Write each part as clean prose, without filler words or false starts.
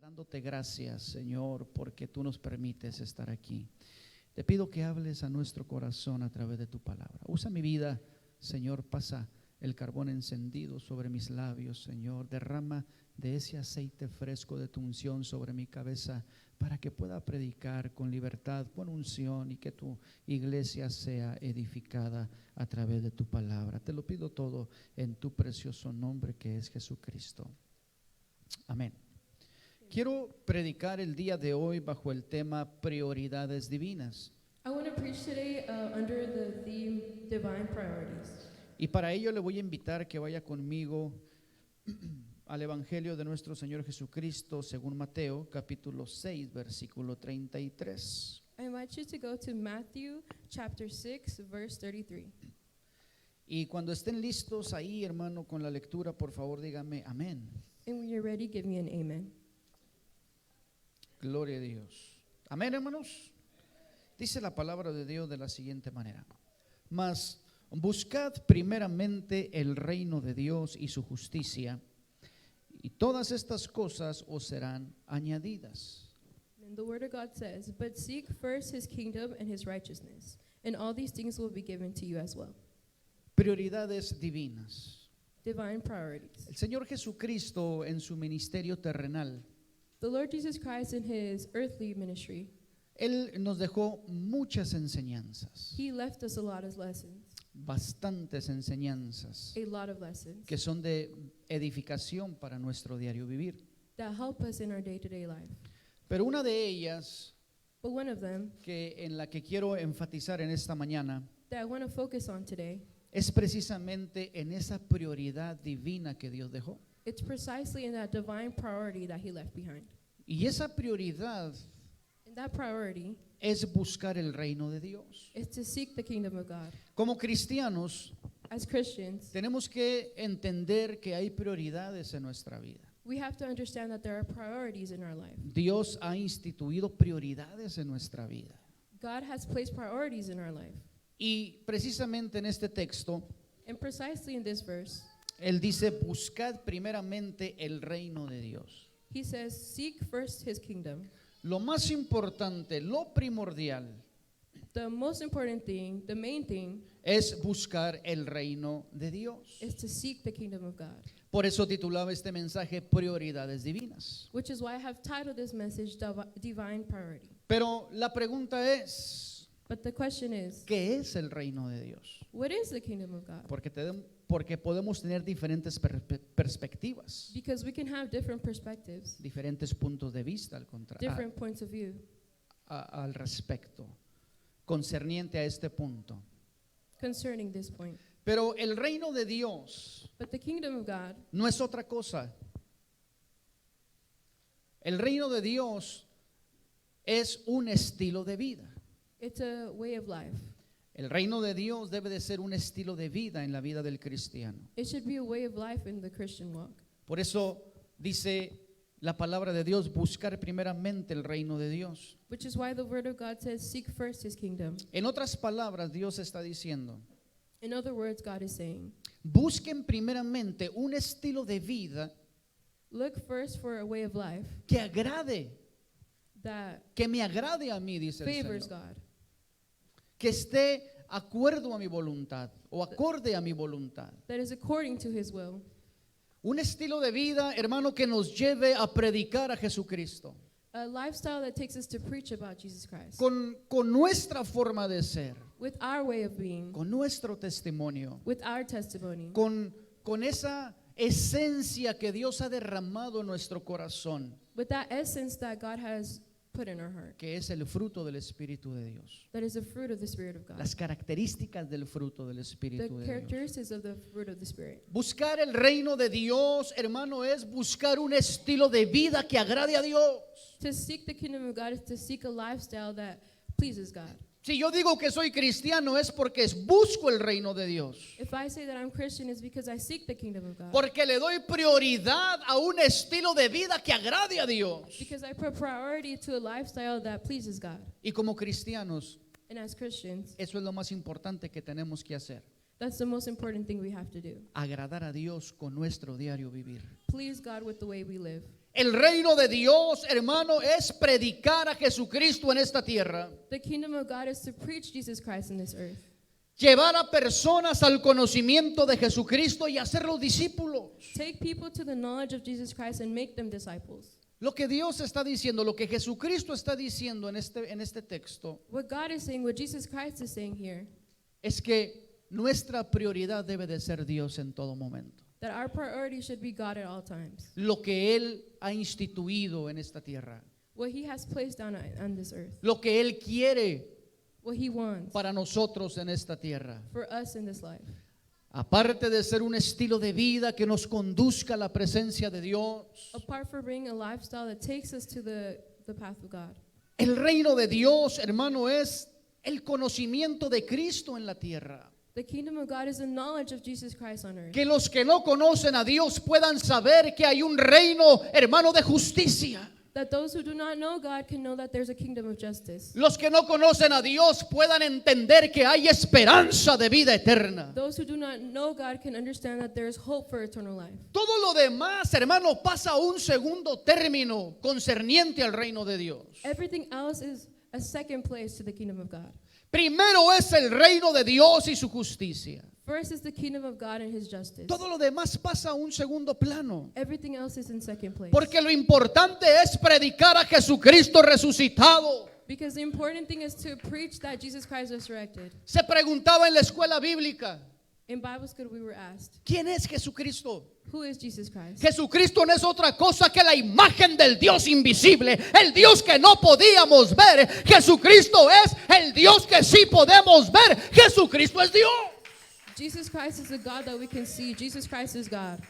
dándote gracias, Señor, porque tú nos permites estar aquí. Te pido que hables a nuestro corazón a través de tu palabra. Usa mi vida, Señor, pasa el carbón encendido sobre mis labios, Señor. Derrama de ese aceite fresco de tu unción sobre mi cabeza para que pueda predicar con libertad, con unción y que tu iglesia sea edificada a través de tu palabra. Te lo pido todo en tu precioso nombre que es Jesucristo. Amén. Quiero predicar el día de hoy bajo el tema prioridades divinas. I want to preach today under the theme Divine Priorities. Y para ello le voy a invitar que vaya conmigo al Evangelio de nuestro Señor Jesucristo según Mateo, capítulo 6, versículo 33. I invite you to go to Matthew chapter 6, verse 33. Y cuando estén listos ahí, hermano, con la lectura, por favor dígame amén. And when you're ready, give me an amen. Gloria a Dios. Amén, hermanos. Dice la palabra de Dios de la siguiente manera: mas buscad primeramente el reino de Dios y su justicia, y todas estas cosas os serán añadidas. And the word of God says, but seek first his kingdom and his righteousness, and all these things will be given to you as well. Prioridades divinas. Divine priorities. El Señor Jesucristo en su ministerio terrenal, The Lord Jesus Christ in his earthly ministry, Él nos dejó muchas enseñanzas, he left us a lot of lessons, bastantes enseñanzas a lot of lessons que son de edificación para nuestro diario vivir. that help us in our day-to-day life. Pero una de ellas But one of them en la que quiero enfatizar en esta mañana that I want to focus on today, es precisamente en esa prioridad divina que Dios dejó. it's precisely in that divine priority that he left behind. Y esa prioridad And that priority es buscar el reino de Dios. is to seek the kingdom of God. Como cristianos As Christians, tenemos que entender que hay prioridades en nuestra vida. we have to understand that there are priorities in our life. Dios ha instituido prioridades en nuestra vida. God has placed priorities in our life. Y precisamente en este texto, And precisely in this verse, Él dice, buscad primeramente el reino de Dios. he says, seek first his kingdom. Lo más importante, lo primordial, The most important thing, the main thing, es buscar el reino de Dios. is to seek the kingdom of God. Por eso titulaba este mensaje Prioridades Divinas. Which is why I have titled this message Divine Priority. Pero la pregunta es, But the question is, ¿qué es el reino de Dios? what is the kingdom of God? Porque podemos tener diferentes perspectivas, Because we can have different perspectives, diferentes puntos de vista different points of view al respecto, concerniente a este punto. concerning this point. Pero el reino de Dios But the kingdom of God no es otra cosa. El reino de Dios es un estilo de vida. it's a way of life. El reino de Dios debe de ser un estilo de vida en la vida del cristiano. It should be a way of life in the Christian walk. Por eso dice la palabra de Dios, buscar primeramente el reino de Dios. Which is why the word of God says, seek first his kingdom. En otras palabras, Dios está diciendo, In other words, God is saying, busquen primeramente un estilo de vida look first for a way of life que agrade, that que me agrade a mí, dice el favors Señor. God, Que esté acuerdo a mi voluntad o acorde a mi voluntad. that is according to his will. Un estilo de vida, hermano, que nos lleve a predicar a Jesucristo. A lifestyle that takes us to preach about Jesus Christ. Con nuestra forma de ser, With our way of being, con nuestro testimonio, with our testimony, con esa esencia que Dios ha derramado en nuestro corazón, with that essence that God has put in our heart. que es el fruto del Espíritu de Dios. That is the fruit of the Spirit of God. Las características del fruto del The Espíritu de Dios. characteristics of the fruit of the Spirit. Buscar el reino de Dios, hermano, es buscar un estilo de vida que agrade a Dios. To seek the kingdom of God is to seek a lifestyle that pleases God. Si yo digo que soy cristiano es porque busco el reino de Dios. If I say that I'm Christian, it's because I seek the kingdom of God. Porque le doy prioridad a un estilo de vida que agrade a Dios. Because I put priority to a lifestyle that pleases God. Y como cristianos, And as Christians, eso es lo más importante que tenemos que hacer. that's the most important thing we have to do. Agradar a Dios con nuestro diario vivir. Please God with the way we live. El reino de Dios, hermano, es predicar a Jesucristo en esta tierra. The kingdom of God is to preach Jesus Christ in this earth. Llevar a personas al conocimiento de Jesucristo y hacerlos discípulos. Take people to the knowledge of Jesus Christ and make them disciples. Lo que Dios está diciendo, lo que Jesucristo está diciendo en este texto, What God is saying, what Jesus Christ is saying here, es que nuestra prioridad debe de ser Dios en todo momento. that our priority should be God at all times. Lo que Él ha instituido en esta tierra, What He has placed on this earth, lo que Él quiere what He wants para nosotros en esta tierra. for us in this life. Aparte de ser un estilo de vida que nos conduzca a la presencia de Dios, Apart from being a lifestyle that takes us to the path of God, el reino de Dios, hermano, es el conocimiento de Cristo en la tierra. the kingdom of God is the knowledge of Jesus Christ on earth. Que los que no conocen a Dios puedan saber que hay un reino, hermano, de justicia. That those who do not know God can know that there's a kingdom of justice. Los que no conocen a Dios puedan entender que hay esperanza de vida eterna. Those who do not know God can understand that there is hope for eternal life. Todo lo demás, hermano, pasa a un segundo término concerniente al reino de Dios. Everything else is a second place to the kingdom of God. Primero es el reino de Dios y su justicia. First is the kingdom of God and His justice. Todo lo demás pasa a un segundo plano. Everything else is in second place. Porque lo importante es predicar a Jesucristo resucitado. Because the important thing is to preach that Jesus Christ resurrected. Se preguntaba en la escuela bíblica, In Bible school we were asked, ¿quién es Jesucristo? who is Jesus Christ? Jesucristo no es otra cosa que la imagen del Dios invisible, el Dios que no podíamos ver. Jesucristo es el Dios que sí podemos ver. Jesucristo es Dios. Jesus Christ is the God that we can see. Jesus Christ is God.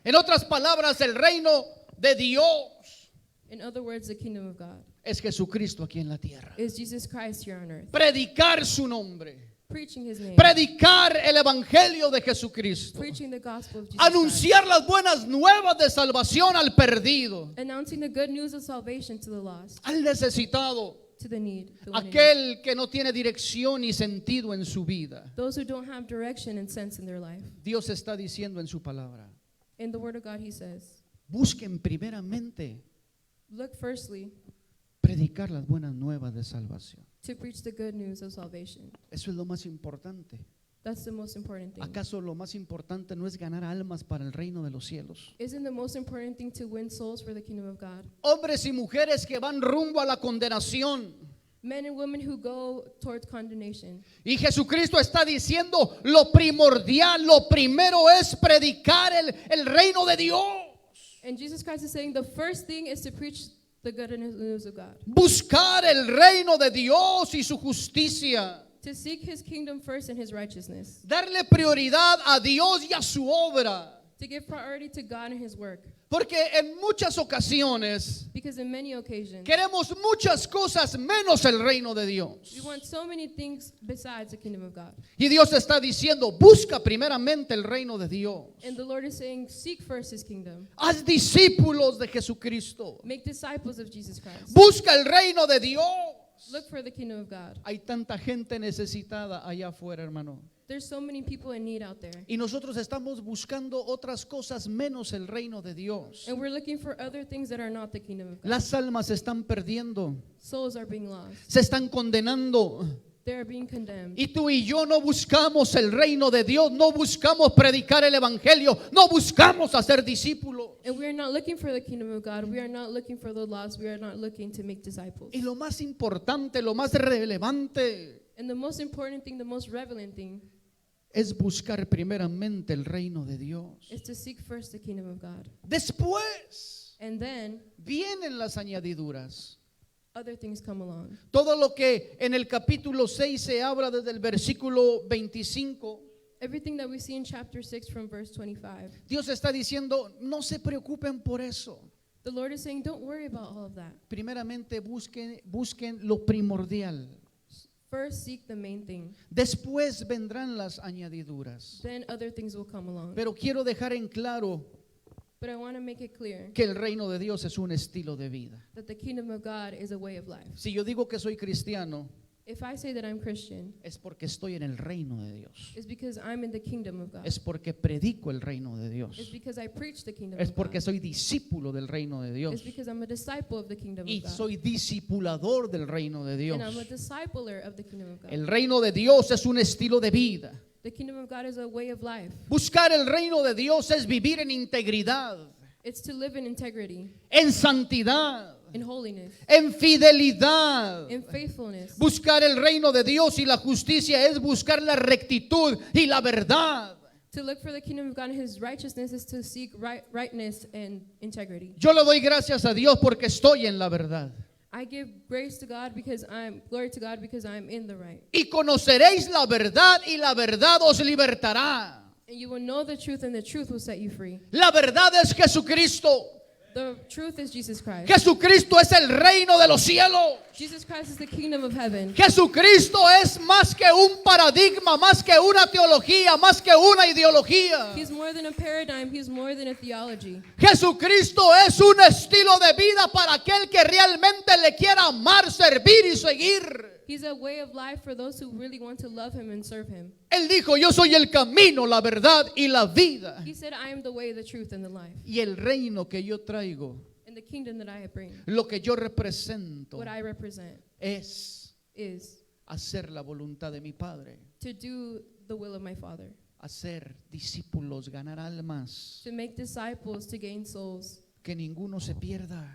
En otras palabras, el reino de Dios In other words, the kingdom of God es Jesucristo aquí en la tierra. is Jesus Christ here on earth. Predicar su nombre, Preaching His name. predicar el evangelio de Jesucristo, Preaching the gospel of Jesus anunciar las buenas nuevas de salvación al perdido, Christ. Announcing the good news of salvation to the lost, al necesitado, to the need, the one in need. aquel que no tiene dirección ni sentido en su vida. Those who don't have direction and sense in their life. Dios está diciendo en su palabra, In the word of God He says, busquen primeramente look firstly predicar las buenas nuevas de salvación. to preach the good news of salvation. Eso es lo más importante. That's the most important thing. ¿Acaso lo más importante no es ganar almas para el reino de los cielos? Isn't the most important thing to win souls for the kingdom of God? Hombres y mujeres que van rumbo a la condenación. Men and women who go towards condemnation. Y Jesucristo está diciendo, lo primordial, lo primero es predicar el reino de Dios. And Jesus Christ is saying the first thing is to preach the good news of God. Buscar el reino de Dios y su justicia. To seek His kingdom first and His righteousness. Darle prioridad a Dios y a su obra. To give priority to God and His work. Porque en muchas ocasiones Because in many occasions, queremos muchas cosas menos el reino de Dios. we want so many things besides the kingdom of God. Y Dios está diciendo, busca primeramente el reino de Dios. And the Lord is saying, seek first His kingdom. Haz discípulos de Jesucristo. Make disciples of Jesus Christ. Busca el reino de Dios. Look for the kingdom of God. Hay tanta gente necesitada allá afuera, hermano. There's so many people in need out there. Y nosotros estamos buscando otras cosas menos el reino de Dios. And we're looking for other things that are not the kingdom of God. Las almas se están perdiendo, Souls are being lost. se están condenando. They are being condemned. Y tú y yo no buscamos el reino de Dios, no buscamos predicar el evangelio, no buscamos hacer discípulos. And we are not looking for the kingdom of God. We are not looking for the lost. We are not looking to make disciples. Y lo más importante, lo más relevante And the most important thing, the most relevant thing, es buscar primeramente el reino de Dios. is to seek first the kingdom of God. Después And then vienen las añadiduras. other things come along. Todo lo que en el capítulo 6 se habla desde el versículo 25, Everything that we see in chapter 6 from verse 25. Dios está diciendo, no se preocupen por eso. The Lord is saying, don't worry about all of that. Primeramente busquen lo primordial. First seek the main thing. Después vendrán las añadiduras. Then other things will come along. Pero quiero dejar en claro But I want to make it clear que el reino de Dios es un estilo de vida. that the kingdom of God is a way of life. Si yo digo que soy cristiano, If I say that I'm Christian, es porque estoy en el reino de Dios. it's because I'm in the kingdom of God. Es porque predico el reino de Dios. It's because I preach the kingdom Es of porque God. soy discípulo del reino de Dios. It's because I'm a disciple of the kingdom Y of God. soy discipulador del reino de Dios. And I'm a discipler of the kingdom of God. El reino de Dios es un estilo de vida. The kingdom of God is a way of life. Buscar el reino de Dios es vivir en integridad, It's to live in integrity, en santidad, in holiness, en fidelidad. in faithfulness. Buscar el reino de Dios y la justicia es buscar la rectitud y la verdad. To look for the kingdom of God and His righteousness is to seek rightness and integrity. Yo le doy gracias a Dios porque estoy en la verdad. I give grace to God because glory to God because I'm in the right. Y conoceréis la verdad y la verdad os libertará. And you will know the truth and the truth will set you free. La verdad es Jesucristo. The truth is Jesus Christ. Jesucristo es el reino de los cielos. Jesus Christ is the kingdom of heaven. Jesucristo es más que un paradigma, más que una teología, más que una ideología. He's more than a paradigm. He's more than a theology. Jesucristo es un estilo de vida para aquel que realmente le quiera amar, servir y seguir. He's a way of life for those who really want to love Him and serve Him. Él dijo, yo soy el camino, la verdad y la vida. He said, I am the way, the truth, and the life. Y el reino que yo traigo, And the kingdom that I bring, lo que yo represento, what I represent, es is hacer la voluntad de mi Padre. to do the will of my Father. Hacer discípulos, ganar almas, To make disciples, to gain souls, que ninguno se pierda,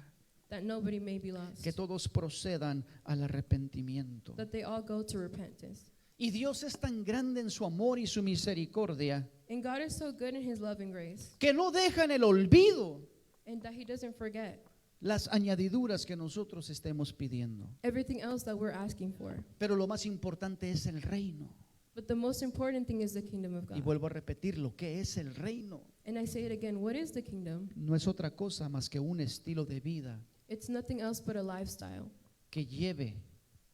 that nobody may be lost. que todos procedan al arrepentimiento. That they all go to repentance. Y Dios es tan grande en su amor y su misericordia And God is so good in His love and grace, que no deja en el olvido and that He doesn't forget las añadiduras que nosotros estemos pidiendo. everything else that we're asking for. Pero lo más importante es el reino. But the most important thing is the kingdom of Y God. vuelvo a repetir, lo que es el reino And I say it again, what is the kingdom? no es otra cosa más que un estilo de vida It's nothing else but a lifestyle que lleve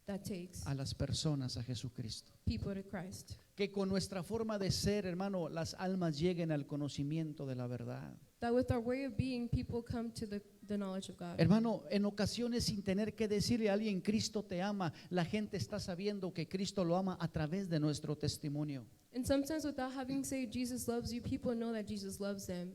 that takes a las personas a Jesucristo. people to Christ. Que con nuestra forma de ser, hermano, las almas lleguen al conocimiento de la verdad. That with our way of being, people come to the knowledge of God. Hermano, en ocasiones sin tener que decirle a alguien, Cristo te ama, la gente está sabiendo que Cristo lo ama a través de nuestro testimonio. And sometimes without having said Jesus loves you, people know that Jesus loves them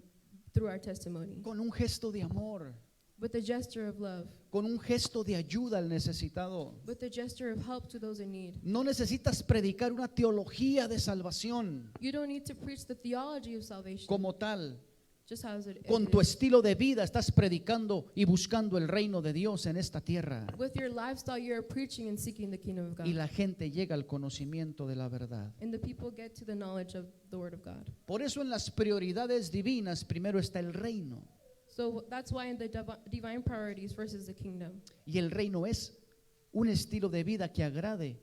through our testimony. Con un gesto de amor, With a gesture of love, con un gesto de ayuda al necesitado. with a gesture of help to those in need. No necesitas predicar una teología de salvación You don't need to preach the theology of salvation, como tal. just as it Con is. tu estilo de vida estás predicando y buscando el reino de Dios en esta tierra. With your lifestyle, you're preaching and seeking the kingdom of God. Y la gente llega al conocimiento de la verdad. And the people get to the knowledge of the word of God. Por eso en las prioridades divinas primero está el reino. So that's why in the divine priorities versus the kingdom. Y el reino es un estilo de vida que agrade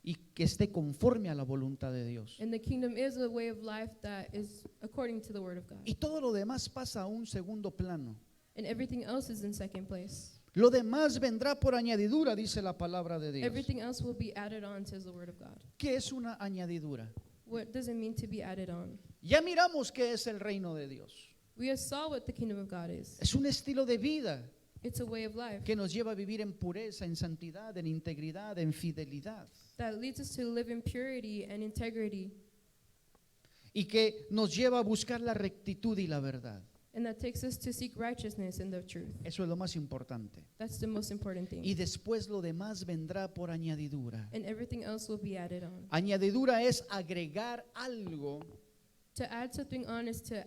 y que esté conforme a la voluntad de Dios. And the kingdom is a way of life that is according to the word of God. Y todo lo demás pasa a un segundo plano. And everything else is in second place. Lo demás vendrá por añadidura, dice la palabra de Dios. Everything else will be added on, says the word of God. ¿Qué es una añadidura? What does it mean to be added on? Ya miramos qué es el reino de Dios. We have saw what the kingdom of God is. Es un estilo de vida It's a way of life que nos lleva a vivir en pureza, en santidad, en integridad, en fidelidad. that leads us to live in purity and integrity, Y que nos lleva a buscar la rectitud y la verdad. and that takes us to seek righteousness and the truth. Eso es lo más importante. That's the most important thing. Y después lo demás vendrá por añadidura. And everything else will be added on. Añadidura es agregar algo To add something on is to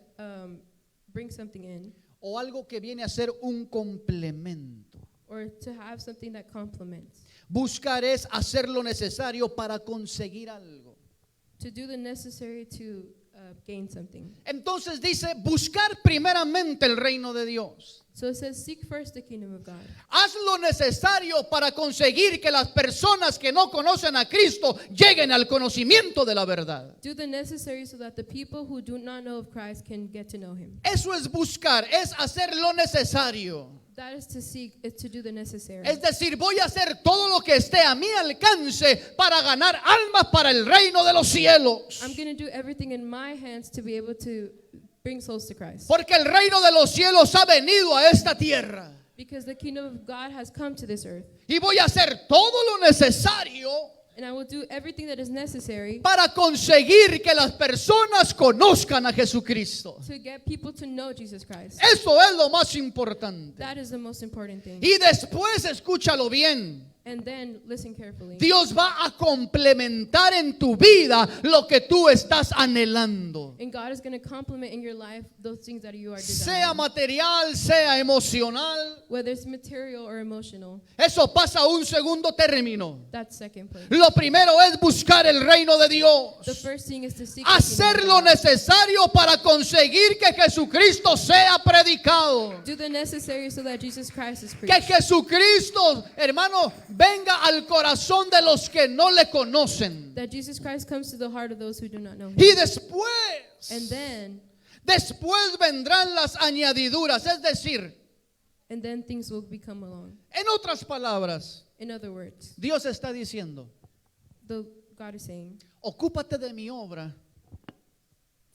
bring something in, o algo que viene a ser un complemento. or to have something that complements. Buscar es hacer lo necesario para conseguir algo. To do the necessary to gain something. Entonces dice, buscar primeramente el reino de Dios. So it says, seek first the kingdom of God. Haz lo necesario para conseguir que las personas que no conocen a Cristo lleguen al conocimiento de la verdad. Do the necessary so that the people who do not know of Christ can get to know Him. Eso es buscar, es hacer lo necesario. That is to seek, is to do the necessary. Es decir, voy a hacer todo lo que esté a mi alcance para ganar almas para el reino de los cielos. I'm going to do everything in my hands to be able to bring souls to Christ. Porque el reino de los cielos ha venido a esta tierra. Because the kingdom of God has come to this earth. Y voy a hacer todo lo necesario And I will do everything that is necessary para conseguir que las personas conozcan a Jesucristo. to get people to know Jesus Christ. Eso es lo más importante. That is the most important thing. Y después, escúchalo bien, And then listen carefully. Dios va a complementar en tu vida lo que tú estás anhelando. And God is going to complement in your life those things that you are Sea desiring. material, sea emocional. Whether it's material or emotional. Eso pasa a un segundo término. That's second place. Lo primero es buscar el reino de The Dios. first thing is to seek Hacer the lo kingdom of God. necesario para conseguir que Jesucristo sea predicado. Do the necessary so that Jesus Christ is Que preached. Jesucristo, hermano, venga al corazón de los que no le conocen. That Jesus Christ comes to the heart of those who do not know Him. Y después, And después vendrán las añadiduras. Es decir, things will become along. en otras palabras, In other words, Dios está diciendo, God is saying, ocúpate de mi obra,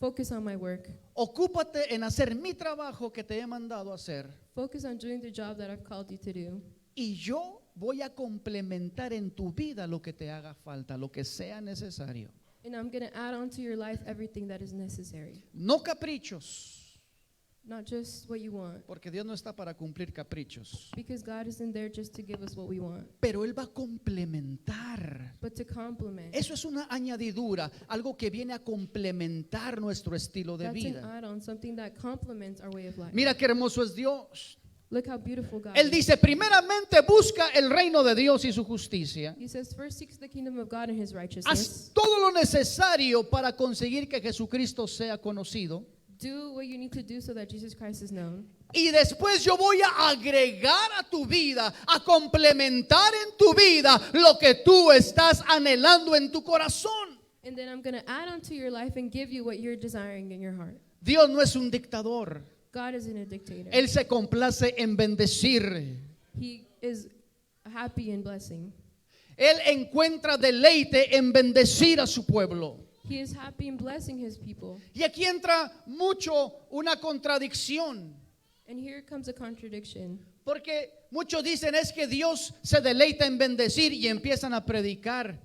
focus on my work. ocúpate en hacer mi trabajo que te he mandado a hacer. Focus on doing the job that I've called you to do. Y yo voy a complementar en tu vida lo que te haga falta, lo que sea necesario. And I'm going to add on to your life everything that is necessary. No caprichos, Not just what you want. porque Dios no está para cumplir caprichos. Because God isn't there just to give us what we want, Pero Él va a complementar. but to complement. Eso es una añadidura, algo que viene a complementar nuestro estilo de That's an vida. add-on, something that complements our way of life. Mira qué hermoso es Dios. Look how beautiful God Él is. dice, primeramente busca el reino de Dios y su justicia. He says, first seek the kingdom of God and His Haz righteousness. todo lo necesario para conseguir que Jesucristo sea conocido. Do what you need to do so that Jesus Christ is known. Y después yo voy a agregar a tu vida, a complementar en tu vida lo que tú estás anhelando en tu corazón. And then I'm going to add on to your life and give you what you're desiring in your heart. Dios no es un dictador. God isn't a dictator. Él se complace en bendecir. He is happy in blessing. Él encuentra deleite en bendecir a su pueblo. He is happy in blessing His people. Y aquí entra mucho una contradicción. And here comes a contradiction. Porque muchos dicen es que Dios se deleita en bendecir y empiezan a predicar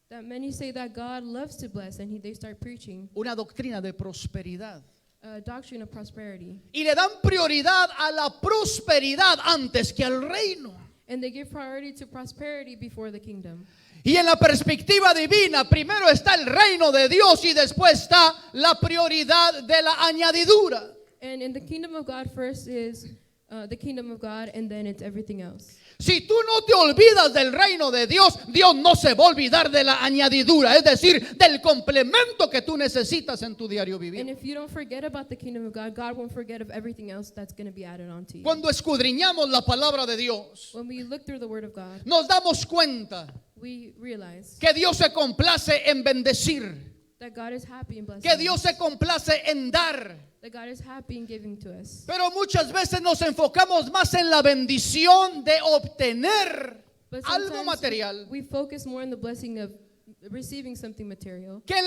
That many say that God loves to bless, and they start preaching una doctrina de prosperidad. a doctrine of prosperity. Y le dan prioridad a la prosperidad antes que al reino. And they give priority to prosperity before the kingdom. Y en la perspectiva divina, primero está el reino de Dios y después está la prioridad de la añadidura. And in the kingdom of God, first is the kingdom of God, and then it's everything else. Si tú no te olvidas del reino de Dios, Dios no se va a olvidar de la añadidura, es decir, del complemento que tú necesitas en tu diario And vivir. if you don't forget about the kingdom of God, God won't forget of everything else that's going to be added on to you. Cuando escudriñamos la palabra de Dios, When we look through the word of God, nos damos cuenta we realize que Dios se complace en bendecir, that God is happy in blessing que Dios us, se complace en dar. that God is happy in giving to us. Pero muchas veces nos enfocamos más en la bendición de obtener But algo sometimes material we focus more on the blessing of receiving something material que en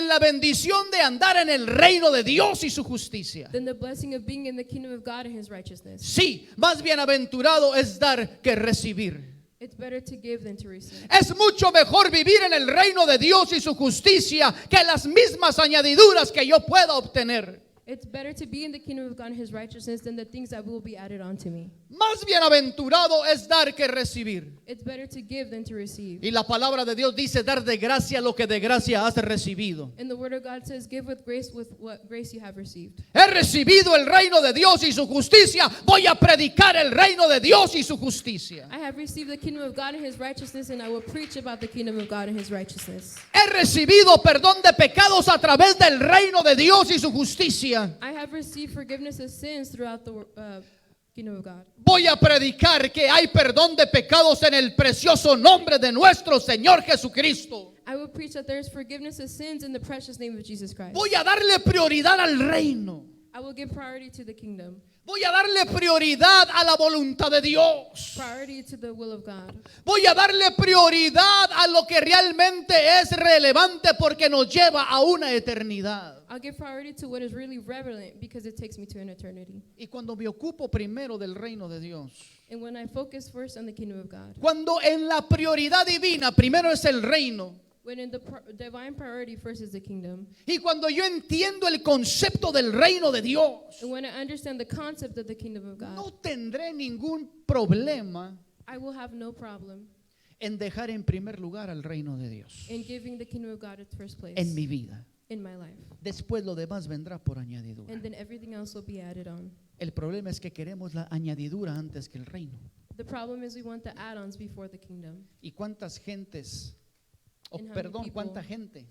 la bendición de andar en el reino de Dios y su justicia. than the blessing of being in the kingdom of God and His righteousness. Sí, más bienaventurado es dar que recibir. It's better to give than to receive. Es mucho mejor vivir en el reino de Dios y su justicia que las mismas añadiduras que yo pueda obtener. It's better to be in the kingdom of God and His righteousness than the things that will be added on to me. Más bienaventurado es dar que recibir. It's better to give than to receive. Y la palabra de Dios dice dar de gracia lo que de gracia has recibido. And the word of God says, give with what grace you have received. He recibido el reino de Dios y su justicia. Voy a predicar el reino de Dios y su justicia. I have received the kingdom of God and His righteousness, and I will preach about the kingdom of God and His righteousness. He recibido perdón de pecados a través del reino de Dios y su justicia. I have received forgiveness of sins throughout the kingdom of God. Voy a predicar que hay perdón de pecados en el precioso nombre de nuestro Señor Jesucristo. I will preach that there is forgiveness of sins in the precious name of Jesus Christ. Voy a darle prioridad al reino. I will give priority to the kingdom, Voy a darle prioridad a la voluntad de Dios. priority to the will of God. Voy a darle prioridad a lo que realmente es relevante porque nos lleva a una eternidad. I'll give priority to what is really relevant because it takes me to an eternity. Y cuando me ocupo primero del reino de Dios, And when I focus first on the kingdom of God, cuando en la prioridad divina primero es el reino, when in the divine priority first is the kingdom, y cuando yo entiendo el concepto del reino de Dios, and when I understand the concept of the kingdom of God, no tendré ningún problema I will have no problem en dejar en primer lugar al reino de Dios in giving the kingdom of God its first place en mi vida. in my life. Después lo demás vendrá por añadidura. And then everything else will be added on. El problema es que queremos la añadidura antes que el reino. The problem is we want the add-ons before the kingdom. ¿Y cuántas gentes, And how many people- cuánta gente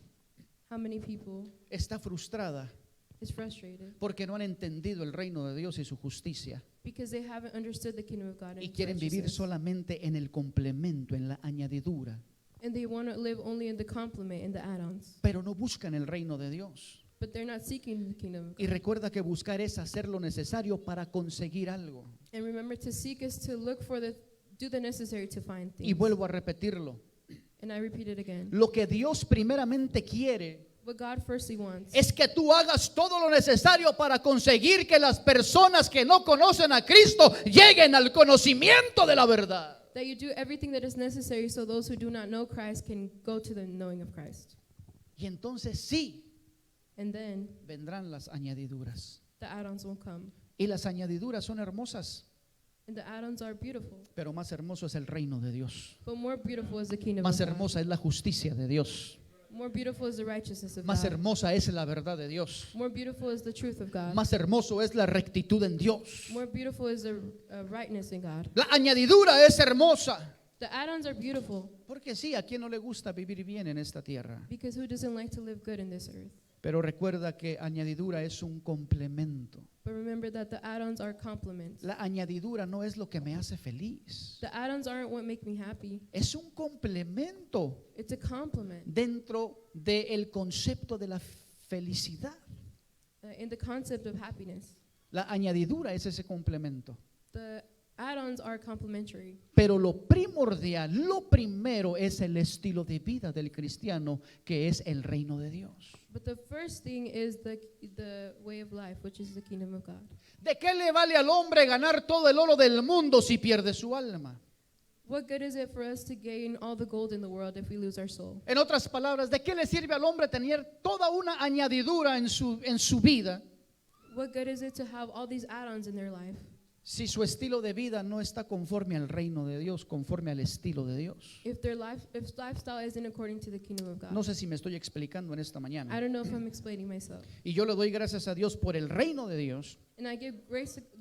How many people está frustrada is frustrated porque no han entendido el reino de Dios y su justicia because they haven't understood the kingdom of God and y its quieren vivir righteousness. solamente en el complemento, en la añadidura, And they want to live only in the complement and the add-ons. pero no buscan el reino de Dios? But they're not seeking the kingdom of Y God. recuerda que buscar es hacer lo necesario para conseguir algo. And remember, to seek is to look for do the necessary to find Y things. vuelvo a repetirlo. And I repeat it again. Lo que Dios primeramente quiere What God firstly wants es que tú hagas todo lo necesario para conseguir que las personas que no conocen a Cristo lleguen al conocimiento de la verdad. that you do everything that is necessary so those who do not know Christ can go to the knowing of Christ. Y entonces sí, And then vendrán las añadiduras. the add-ons will come. Y las añadiduras son hermosas, And the add-ons are beautiful. pero más hermoso es el reino de Dios. But more beautiful is the kingdom Más of God. hermosa es la justicia de Dios. More beautiful is the righteousness of Más God. hermosa es la verdad de Dios. More beautiful is the truth of God. Más hermoso es la rectitud en Dios. More beautiful is the rightness in God. La añadidura es hermosa. The add-ons are beautiful Porque sí, ¿a quién no le gusta vivir bien en esta tierra? because who doesn't like to live good in this earth? Pero recuerda que añadidura es un complemento. But remember that the add-ons are complements. La añadidura no es lo que me hace feliz. The add-ons aren't what make me happy. Es un complemento It's a complement dentro del concepto de la felicidad. in the concept of happiness. La añadidura es ese complemento. The add-ons are complementary. Pero lo primordial, lo primero es el estilo de vida del cristiano, que es el reino de Dios. But the first thing is the way of life, which is the kingdom of God. ¿De qué le vale al hombre ganar todo el oro del mundo si pierde su alma? What good is it for us to gain all the gold in the world if we lose our soul? En otras palabras, ¿de qué le sirve al hombre tener toda una añadidura en su vida What good is it to have all these add-ons in their life si su estilo de vida no está conforme al reino de Dios, conforme al estilo de Dios? if lifestyle isn't according to the kingdom of God? No sé si me estoy explicando en esta I mañana. don't know if I'm explaining myself. Y yo le doy gracias a Dios por el reino de Dios And I give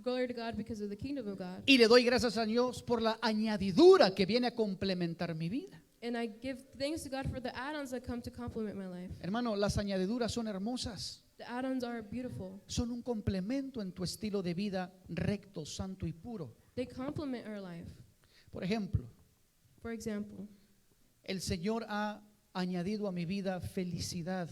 glory to God because of the kingdom of God. y le doy gracias a Dios por la añadidura que viene a complementar mi vida. And I give thanks to God for the add-ons that come to complement my life. Hermano, las añadiduras son hermosas. The add-ons are beautiful. Son un complemento en tu estilo de vida recto, santo y puro. They complement our life. Por ejemplo, For example, el Señor ha añadido a mi vida felicidad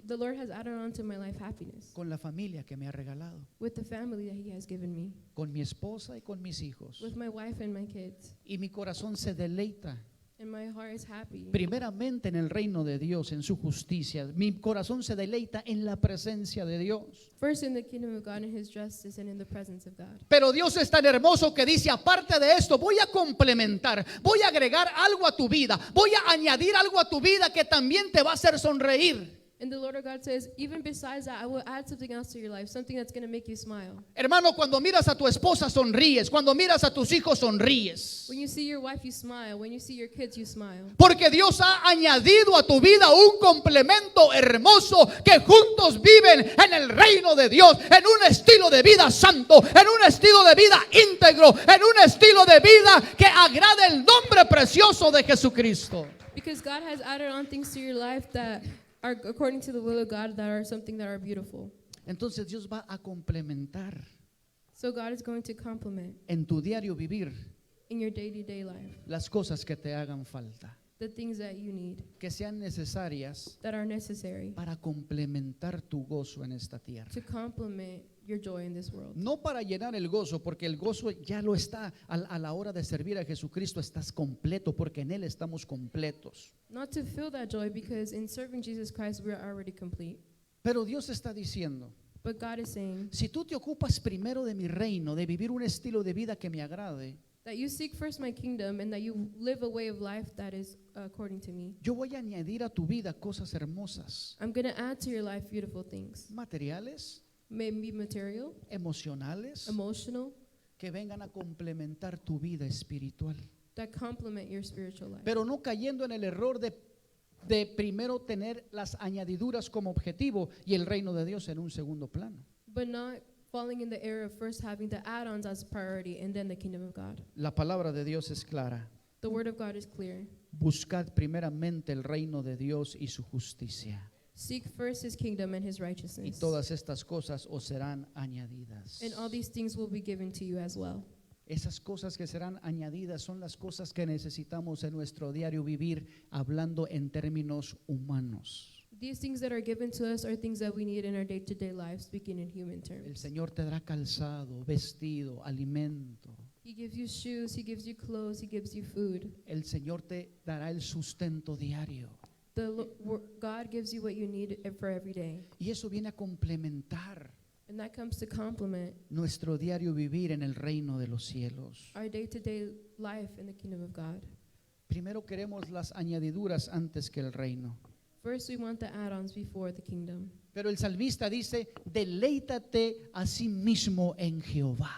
the Lord has added on to my life happiness con la familia que me ha regalado, with the family that He has given me, con mi esposa y con mis hijos. with my wife and my kids. Y mi corazón se deleita And my heart is happy. primeramente en el reino de Dios, en su justicia. Mi corazón se deleita en la presencia de Dios. First in the kingdom of God and His justice and in the presence of God. Pero Dios es tan hermoso que dice, aparte de esto, voy a complementar, voy a agregar algo a tu vida, voy a añadir algo a tu vida que también te va a hacer sonreír. And the Lord of God says, even besides that, I will add something else to your life, something that's going to make you smile. Hermano, cuando miras a tu esposa sonríes, cuando miras a tus hijos sonríes. When you see your wife, you smile. When you see your kids, you smile. Porque Dios ha añadido a tu vida un complemento hermoso que juntos viven en el reino de Dios, en un estilo de vida santo, en un estilo de vida íntegro, en un estilo de vida que agrade el nombre precioso de Jesucristo. Because God has added on things to your life that are according to the will of God, that are something that are beautiful. Entonces Dios va a complementar So God is going to complement en tu diario vivir in your day-to-day life las cosas que te hagan falta. the things that you need, que sean necesarias that are necessary para complementar tu gozo en esta tierra. to complement your joy in this world. No para llenar el gozo, porque el gozo ya lo está a la hora de servir a Jesucristo, estás completo, porque en Él estamos completos. Not to feel that joy, because in serving Jesus Christ, we are already complete. Pero Dios está diciendo, But God is saying si tú te ocupas primero de mi reino, de vivir un estilo de vida que me agrade, that you seek first my kingdom and that you live a way of life that is according to me. yo voy a añadir a tu vida cosas hermosas, I'm going to add to your life beautiful things, materiales, maybe material, emocionales, emotional, que vengan a complementar tu vida espiritual. that complement your spiritual life. Pero no cayendo en el error de primero tener las añadiduras como objetivo y el reino de Dios en un segundo plano. But not falling in the error of first having the add-ons as priority and then the kingdom of God. La palabra de Dios es clara. The word of God is clear. Buscad primeramente el reino de Dios y su justicia, Seek first his kingdom and his y righteousness, todas estas cosas os serán añadidas. and all these things will be given to you as well. Esas cosas que serán añadidas son las cosas que necesitamos en nuestro diario vivir, hablando en términos humanos. These things that are given to us are things that we need in our day-to-day life, speaking in human El terms. Señor te dará calzado, vestido, alimento. He gives you shoes, he gives you clothes, he gives you food. El Señor te dará el sustento diario. God gives you what you need for every day. Y eso viene a complementar And that comes to complement nuestro diario vivir en el reino de los cielos. our day-to-day life in the kingdom of God. Primero queremos las añadiduras antes que el reino. First, we want the add-ons before the kingdom. Pero el salmista dice, deleítate a sí mismo en Jehová.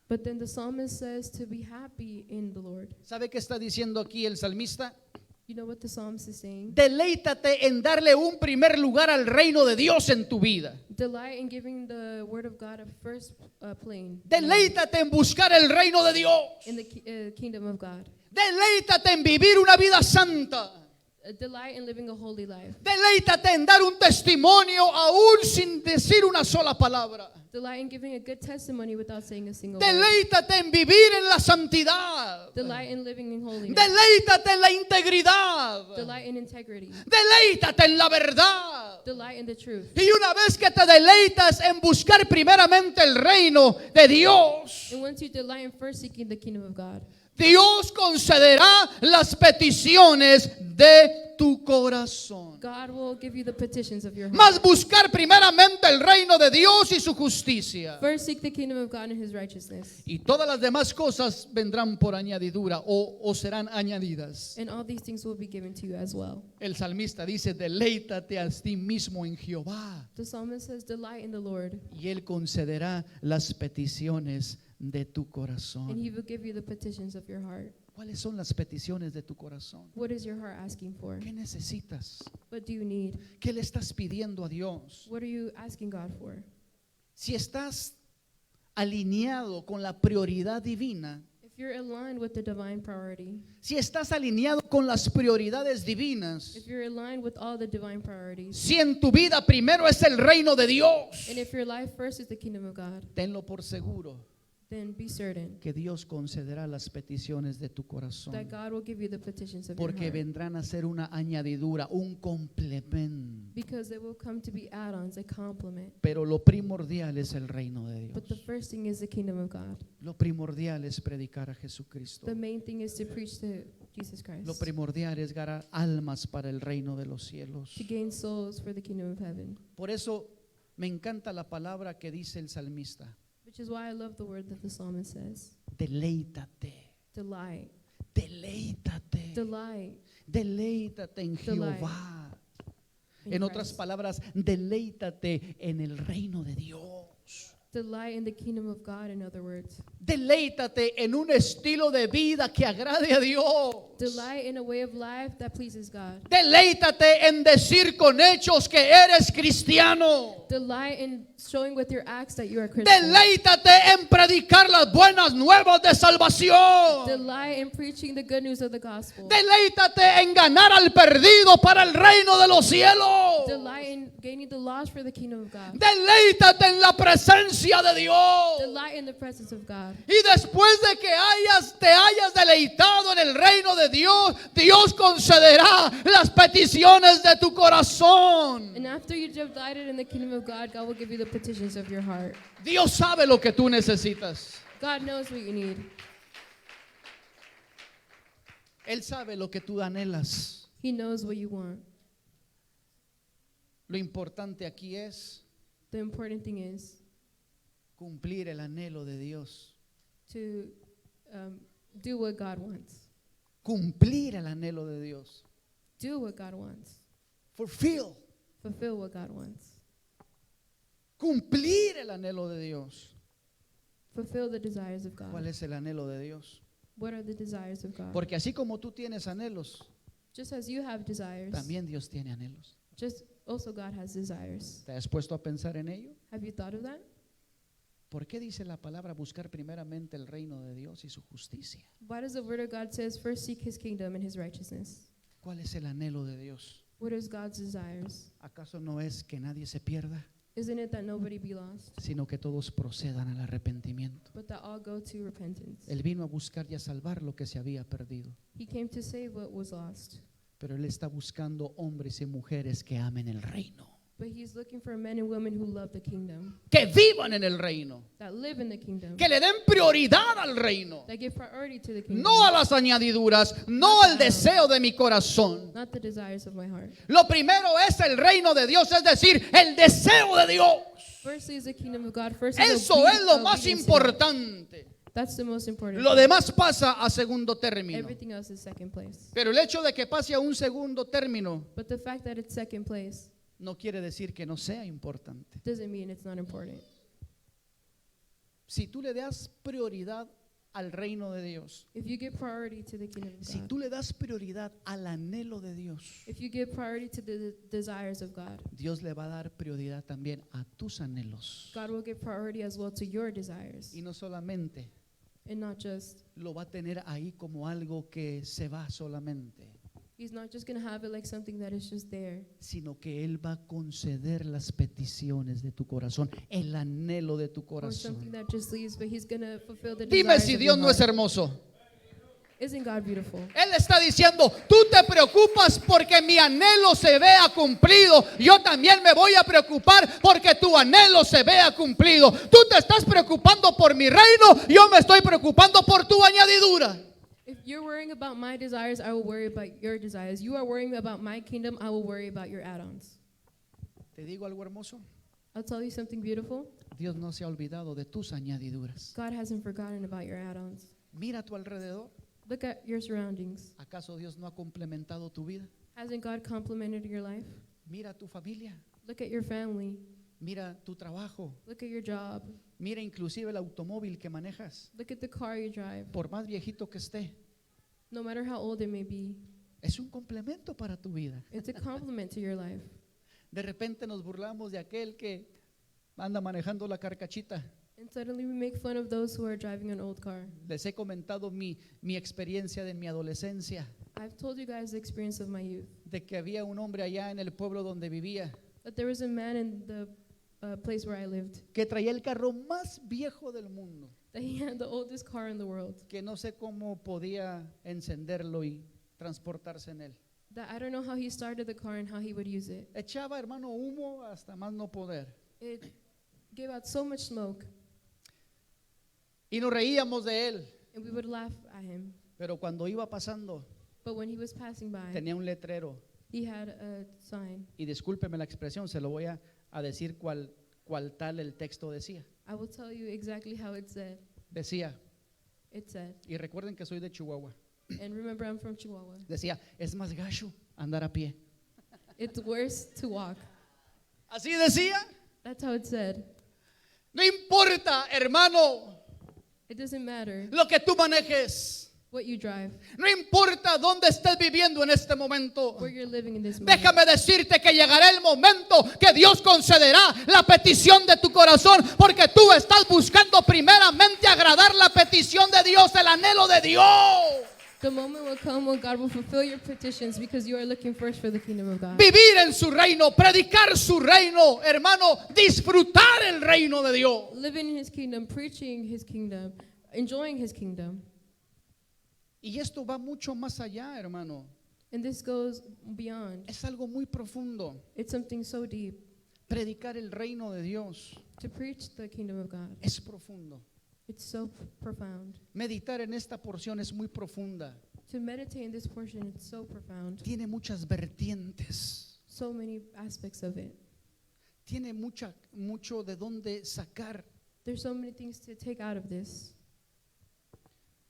But then the psalmist says to be happy in the Lord. ¿Sabe qué está diciendo aquí el salmista? You know what the psalmist is saying? Deleítate en darle un primer lugar al reino de Dios en tu vida. Delight in giving the word of God a first plane Deleítate en buscar el reino de Dios. in the kingdom of God. Deleítate en vivir una vida santa. Delight in living a holy life. Deleítate en dar un testimonio aún sin decir una sola palabra. Delight in giving a good testimony without saying a single word. Deleítate en vivir en la santidad. Delight in living in holiness. Deleítate en la integridad. Delight in integrity. Deleítate en la verdad. Delight in the truth. Y una vez que te deleitas en buscar primeramente el reino de Dios, And once you delight in first seeking the kingdom of God, Dios concederá las peticiones de tu corazón. God will give you the petitions of your heart. Mas buscar primeramente el reino de Dios y su justicia. First seek the kingdom of God and his righteousness. Y todas las demás cosas vendrán por añadidura o serán añadidas. And all these things will be given to you as well. El salmista dice, deleítate a ti mismo en Jehová, The psalmist says, delight in the Lord, y Él concederá las peticiones de tu and corazón. he will give you the petitions of your heart. ¿Cuáles son las peticiones de tu corazón? What is your heart asking for? ¿Qué necesitas? What do you need? ¿Qué le estás pidiendo a Dios? What are you asking God for? Si estás alineado con la prioridad divina, If you're aligned with the divine priority, si estás alineado con las prioridades divinas, if you're aligned with all the divine priorities, si en tu vida primero es el reino de Dios, and if your life first is the kingdom of God, tenlo por seguro then be certain que Dios concederá las peticiones de tu that corazón, God will give you the petitions of your porque heart. vendrán a ser una añadidura, un complemento. Because they will come to be add-ons, a complement. Pero lo primordial es el reino de But the Dios. first thing is the kingdom of God. Lo primordial es predicar a Jesucristo. The main thing is to preach to Jesus Christ. Lo primordial es ganar almas para el reino de los cielos. To gain souls for the kingdom of heaven. Por eso me encanta la palabra que dice el salmista. Which is why I love the word that the psalmist says. Deleítate, Delight. deleítate, Delight. deleítate en Delight. Jehová. in En otras Christ. palabras, deleítate en el reino de Dios. Delight in the kingdom of God, in other words. Deleítate en un estilo de vida que agrade a Dios. Delight in a way of life that pleases God. Deleítate en decir con hechos que eres cristiano. Delight in showing with your acts that you are Christian. Deleítate en predicar las buenas nuevas de salvación. Delight in preaching the good news of the gospel. Deleítate en ganar al perdido para el reino de los cielos. Delight in gaining the laws for the kingdom of God. Deleítate en la presencia de Dios. Delight in the presence of God. Y después de que te hayas deleitado en el reino de Dios, Dios concederá las peticiones de tu corazón. And after you have delighted in the kingdom of God, God will give you the petitions of your heart. Dios sabe lo que tú necesitas. God knows what you need. Él sabe lo que tú anhelas. He knows what you want. Lo importante aquí es The important thing is cumplir el anhelo de Dios. to do what God wants. Cumplir el anhelo de Dios. Do what God wants. Fulfill. Fulfill what God wants. Cumplir el anhelo de Dios. Fulfill the desires of God. ¿Cuál es el anhelo de Dios? What are the desires of God? Porque así como tú tienes anhelos, Just as you have desires, también Dios tiene anhelos. just also God has desires. ¿Te has puesto a pensar en ello? Have you thought of that? ¿Por qué dice la palabra buscar primeramente el reino de Dios y su justicia? Why does the word of God says first seek his kingdom and his righteousness? ¿Cuál es el anhelo de Dios? What is God's desires? ¿Acaso no es que nadie se pierda, Isn't it that nobody be lost, sino que todos procedan al arrepentimiento? but that all go to repentance? Él vino a buscar y a salvar lo que se había perdido, He came to save what was lost, pero Él está buscando hombres y mujeres que amen el reino, but he's looking for men and women who love the kingdom, que vivan en el reino, that live in the kingdom, que le den prioridad al reino, that give priority to the kingdom, no a las añadiduras, no al deseo de mi corazón. not the desires of my heart. Lo primero es el reino de Dios, es decir, el deseo de Dios. Firstly is the kingdom of God. First is Eso es lo más obedience to God. importante. That's the most important. Lo demás pasa a segundo término. Everything else is second place. Pero el hecho de que pase a un segundo término But the fact that it's second place no quiere decir que no sea importante. doesn't mean it's not important. Si tú le das prioridad al reino de Dios, If you give priority to the kingdom of si God, tú le das prioridad al anhelo de Dios, if you give priority to the desires of God, Dios le va a dar prioridad también a tus anhelos. God will give priority as well to your desires. Y no solamente And not just, lo va a tener ahí como algo que se va solamente, he's not just going to have it like something that is just there, sino que Él va a conceder las peticiones de tu corazón, el anhelo de tu or something corazón. that just leaves, but he's going to fulfill the Dime desires si of Dios your no es heart. hermoso. Isn't God beautiful? Él está diciendo, tú te preocupas porque mi anhelo se vea cumplido. Yo también me voy a preocupar porque tu anhelo se vea cumplido. Tú te estás preocupando por mi reino, yo me estoy preocupando por tu añadidura. If you're worrying about my desires, I will worry about your desires. You are worrying about my kingdom, I will worry about your add-ons. Te digo algo hermoso. I'll tell you something beautiful. Dios no se ha olvidado de tus añadiduras. God hasn't forgotten about your add-ons. Mira a tu alrededor. Look at your surroundings. ¿Acaso Dios no ha complementado tu vida? Hasn't God complemented your life? Mira a tu familia. Look at your family. Mira tu trabajo. Look at your job. Mira inclusive el automóvil que manejas. Look at the car you drive. Por más viejito que esté, No matter how old it may be, es un complemento para tu vida. it's a compliment to your life. De repente nos burlamos de aquel que anda manejando la carcachita. And suddenly we make fun of those who are driving an old car. Les he comentado mi experiencia de mi adolescencia, I've told you guys the experience of my youth. de que había un hombre allá en el pueblo donde vivía But there was a man in the place where I lived que traía el carro más viejo del mundo, that he had the oldest car in the world. que no sé cómo podía encenderlo y transportarse en él. That I don't know how he started the car and how he would use it. Echaba, hermano, humo hasta más no poder. It gave out so much smoke, Y nos reíamos de él, and we would laugh at him. pero cuando iba pasando But when he was passing by, tenía un letrero. he had a sign. Y discúlpeme la expresión, se lo voy a decir cuál tal el texto decía. I will tell you exactly how it said. Decía, It said, y recuerden que soy de Chihuahua, and remember I'm from Chihuahua. decía, es más gacho andar a pie. It's worse to walk. Así decía. That's how it said. No importa, hermano, It doesn't matter lo que tú manejes. what you drive, No importa dónde estés viviendo en este momento. where you're living in this moment. Déjame decirte que llegará el momento que Dios concederá la petición de tu corazón, porque tú estás buscando primeramente agradar la petición de Dios, el anhelo de Dios. The moment will come when God will fulfill your petitions because you are looking first for the kingdom of God. Vivir en su reino, predicar su reino, hermano, disfrutar el reino de Dios. Living in his kingdom, preaching his kingdom, enjoying his kingdom. Y esto va mucho más allá, hermano. And this goes beyond. Es algo muy profundo. It's something so deep. Predicar el reino de Dios To preach the kingdom of God, es profundo. it's so profound. Meditar en esta porción es muy profunda. To meditate in this portion, it's so profound. Tiene muchas vertientes. So many aspects of it. Tiene mucho de dónde sacar. There's so many things to take out of this.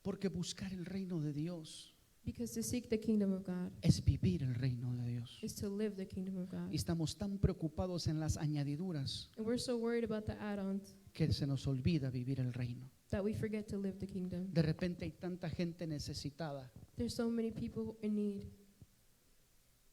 Porque buscar el reino de Dios Because to seek the kingdom of God es vivir el reino de Dios. is to live the kingdom of God. Y estamos tan preocupados en las añadiduras And we're so worried about the add-ons que se nos olvida vivir el reino. that we forget to live the kingdom. De repente hay tanta gente necesitada There's so many people in need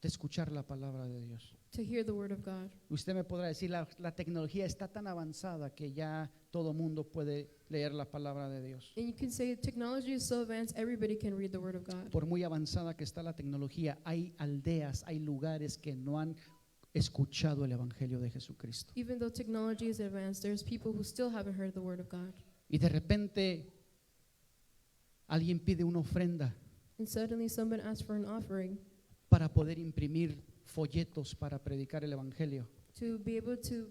de escuchar la palabra de Dios. to hear the word of God. Usted me podrá decir, la tecnología está tan avanzada que ya todo mundo puede leer la palabra de Dios. And you can say technology is so advanced, everybody can read the word of God. Por muy avanzada que está la tecnología, hay aldeas, hay lugares que no han escuchado el evangelio de Jesucristo. Even though technology is advanced, there's people who still haven't heard the word of God. Y de repente alguien pide una ofrenda And suddenly someone asks for an offering para poder imprimir folletos para predicar el evangelio. to be able to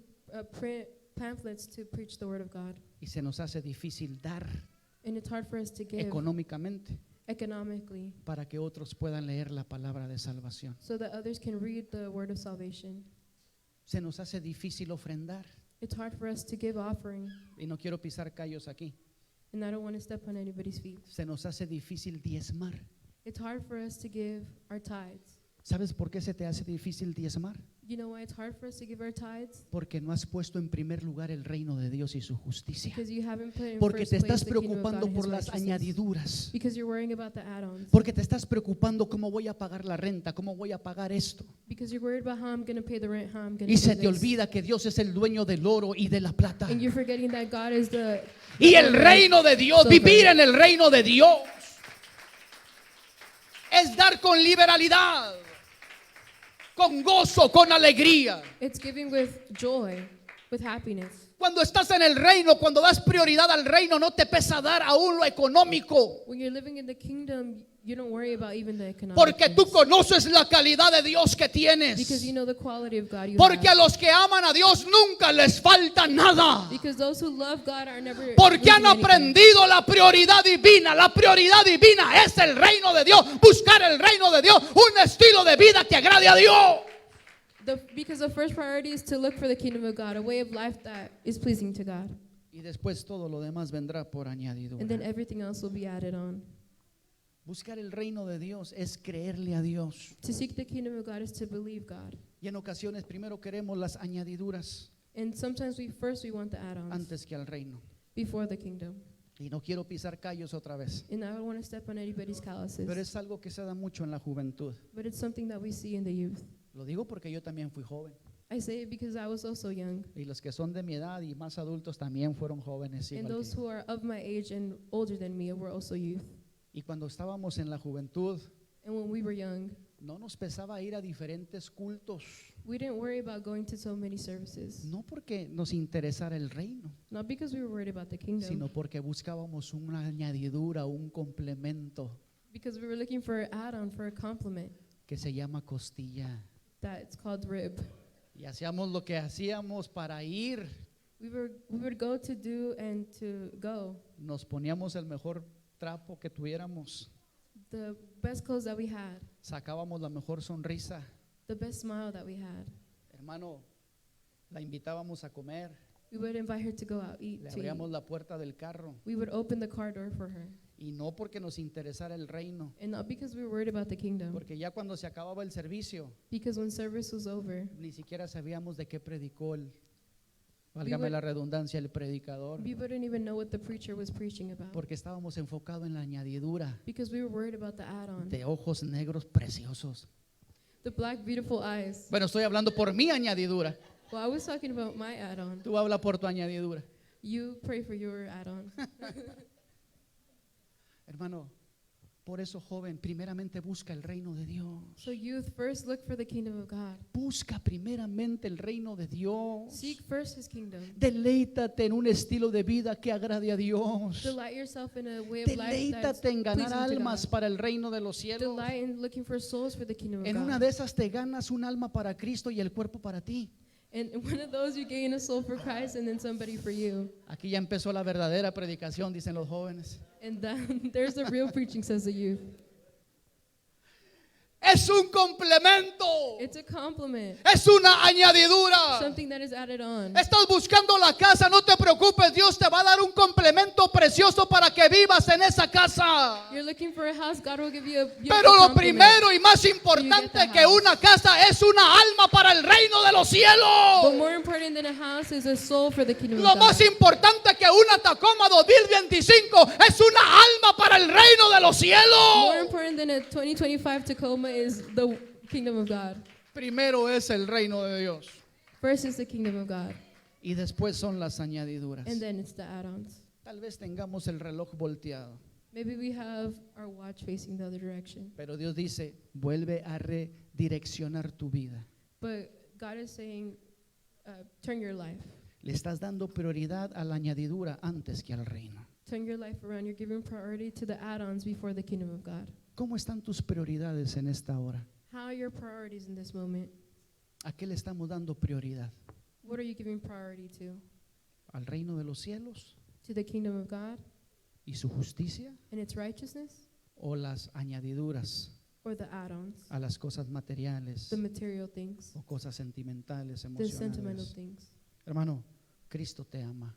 print pamphlets to preach the word of God. Y se nos hace difícil dar And it's hard for us to give económicamente economically para que otros puedan leer la palabra de salvación. so that others can read the word of salvation. Se nos hace difícil ofrendar. It's hard for us to give offering, Y no quiero pisar callos aquí. and I don't want to step on anybody's feet. Se nos hace difícil diezmar. It's hard for us to give our tithes. ¿Sabes por qué se te hace difícil diezmar? You know why it's hard for us to give our tithes? Porque no has puesto en primer lugar el reino de Dios y su justicia. Because you haven't put in Porque first te place estás the kingdom of God preocupando and por his las righteousness. añadiduras. Because you're worrying about the add-ons. Porque te estás preocupando cómo voy a pagar la renta, cómo voy a pagar esto. Because you're worried about how I'm going to pay the rent, how I'm going to Y se do te this. olvida que Dios es el dueño del oro y de la plata. And you're forgetting that God is the Y el reino de Dios, vivir en el reino de Dios, es dar con liberalidad, con gozo, con alegría. It's giving with joy, with happiness. Cuando estás en el reino, cuando das prioridad al reino, no te pesa dar aún lo económico. When you're living in the kingdom, you don't worry about even the economic Porque tú things. conoces la calidad de Dios que tienes. Because you know the quality of God you Porque a have. los que aman a Dios nunca les falta nada. Because those who love God are never Porque han losing anything. aprendido la prioridad divina. La prioridad divina es el reino de Dios. Buscar el reino de Dios. Un estilo de vida que agrade a Dios. Because the first priority is to look for the kingdom of God, a way of life that is pleasing to God. Y después todo lo demás vendrá por añadidura. And then everything else will be added on. Buscar el reino de Dios es creerle a Dios. To seek the kingdom of God is to believe God. Y en ocasiones primero queremos las añadiduras And sometimes we want the add-ons antes que al reino. before the kingdom. Y no quiero pisar callos otra vez. And I don't want to step on anybody's calluses. Pero es algo que se da mucho en la juventud. But it's something that we see in the youth. Lo digo porque yo también fui joven. I say it because I was also young. Y los que son de mi edad y más adultos también fueron jóvenes. And Igual que those yo. who are of my age and older than me were also youth. Y cuando estábamos en la juventud, And when we were young, no nos pesaba ir a diferentes cultos. we didn't worry about going to so many services. No porque nos interesara el reino, Not because we were worried about the kingdom, sino porque buscábamos una añadidura, un complemento because we were looking for an add-on, for a compliment que se llama costilla. that it's called rib. Y hacíamos lo que hacíamos para ir. We would go to do and to go. Nos poníamos el mejor trapo que tuviéramos. The best clothes that we had, Sacábamos la mejor sonrisa. the best smile that we had. Hermano, la invitábamos a comer. We would invite her to go out, Le to eat. abríamos la puerta del carro. We would open the car door for her. Y no porque nos interesara el reino. And not because we were worried about the kingdom. Porque ya cuando se acababa el servicio, Because when service was over, ni siquiera sabíamos de qué predicó válgame la redundancia, el predicador. we wouldn't even know what the preacher was preaching about. Porque estábamos enfocados en la añadidura Because we were worried about the add-on. de ojos negros preciosos. The black, beautiful eyes. Bueno, estoy hablando por mi añadidura. Well, I was talking about my add-on. Tú habla por tu añadidura. You pray for your add-on. Hermano, Por eso, joven, primeramente busca el reino de Dios. So youth, first look for the kingdom of God. Busca primeramente el reino de Dios. Seek first his kingdom. Deleítate en un estilo de vida que agrade a Dios. Delight yourself in a way of life that's Deleítate en ganar pleasing to almas God. para el reino de los cielos. Delight in looking for souls for the kingdom of En una God. de esas te ganas un alma para Cristo y el cuerpo para ti. And in one of those you gain a soul for Christ and then somebody for you. Aquí ya empezó la verdadera predicación, dicen los jóvenes. And then there's the real preaching, says the youth. Es un complemento. It's a compliment. Es una añadidura. Something that is added on. Estás buscando la casa, no te preocupes, Dios te va a dar un complemento precioso para que vivas en esa casa. You're looking for a house, God will give you a beautiful Pero lo compliment. primero y más importante que una casa es una alma para el reino de los But cielos. more important than a house is a soul for the kingdom Lo of más God. importante que una Tacoma 2025 es una alma para el reino de los More cielos. important than a 2025 Tacoma is the kingdom of God. Primero es el reino de Dios First is the kingdom of God, y después son las añadiduras. and then it's the add-ons. Tal vez tengamos el reloj volteado, Maybe we have our watch facing the other direction. pero Dios dice, vuelve a redireccionar tu vida. But God is saying, turn your life. Le estás dando prioridad a la añadidura antes que al reino. Turn your life around. You're giving priority to the add-ons before the kingdom of God. ¿Cómo están tus prioridades en esta hora? How are your priorities in this moment? ¿A qué le estamos dando prioridad? What are you giving priority to? ¿Al reino de los cielos To the kingdom of God y su justicia and its righteousness, o las añadiduras or the add-ons, a las cosas materiales the material things, o cosas sentimentales, the sentimental emocionales? things? Hermano, Cristo te ama.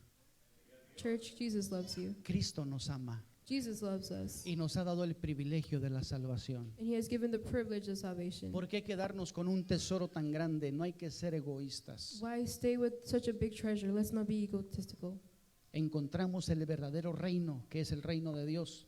Church, Jesus loves you. Cristo nos ama Jesus loves us. y nos ha dado el privilegio de la salvación. And he has given the privilege of salvation. ¿Por qué quedarnos con un tesoro tan grande? No hay que ser egoístas. Why stay with such a big treasure? Let's not be egotistical. Encontramos el verdadero reino, que es el reino de Dios.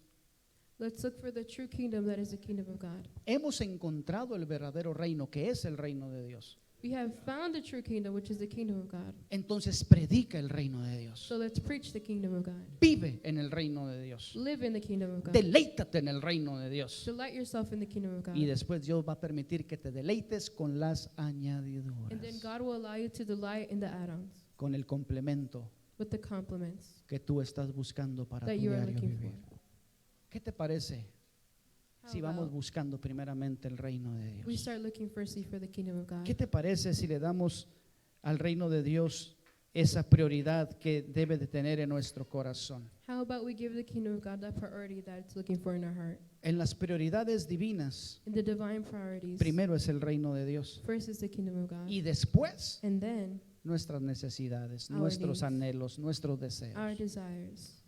Let's look for the true kingdom that is the kingdom of God. Hemos encontrado el verdadero reino, que es el reino de Dios. We have found the true kingdom, which is the kingdom of God. Entonces predica el reino de Dios. So let's preach the kingdom of God. Vive en el reino de Dios. Live in the kingdom of God. Deleítate en el reino de Dios. Delight yourself in the kingdom of God. Y después Dios va a permitir que te deleites con las And then añadiduras, God will allow you to delight in the add-ons, con el complemento with the compliments que tú estás buscando para that tu you are diario looking vivir. for. ¿Qué te parece How si vamos about buscando primeramente el reino de we Dios? start looking firstly for the kingdom of God? ¿Qué te parece si le damos al reino de Dios esa prioridad que debe de tener en nuestro corazón? How about we give the kingdom of God that priority that it's looking for in our heart? En las prioridades divinas, In the divine priorities, primero es el reino de Dios first is the kingdom of God. y después And then nuestras necesidades, Our nuestros needs. anhelos, nuestros our deseos. desires.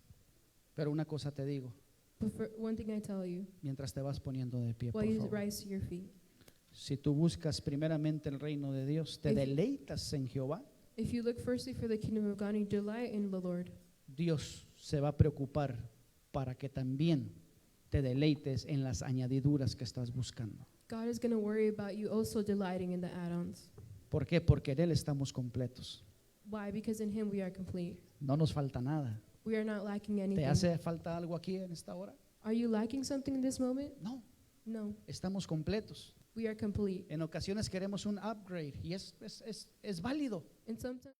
Pero una cosa te digo, But for one thing I tell you, mientras te vas poniendo de pie, por while you favor. rise to your feet, Si tú buscas primeramente el reino de Dios, te If- deleitas en Jehová, if you look firstly for the kingdom of God and you delight in the Lord, Dios se va a preocupar para que también te deleites en las añadiduras que estás buscando. God is going to worry about you also delighting in the add-ons. ¿Por qué? Porque en Él estamos completos. Why? Because in Him we are complete. No nos falta nada. We are not lacking ¿Te anything. hace falta algo aquí en esta hora? Are you lacking something in this moment? No, No, estamos completos. we are complete. En ocasiones queremos un upgrade y es válido. And sometimes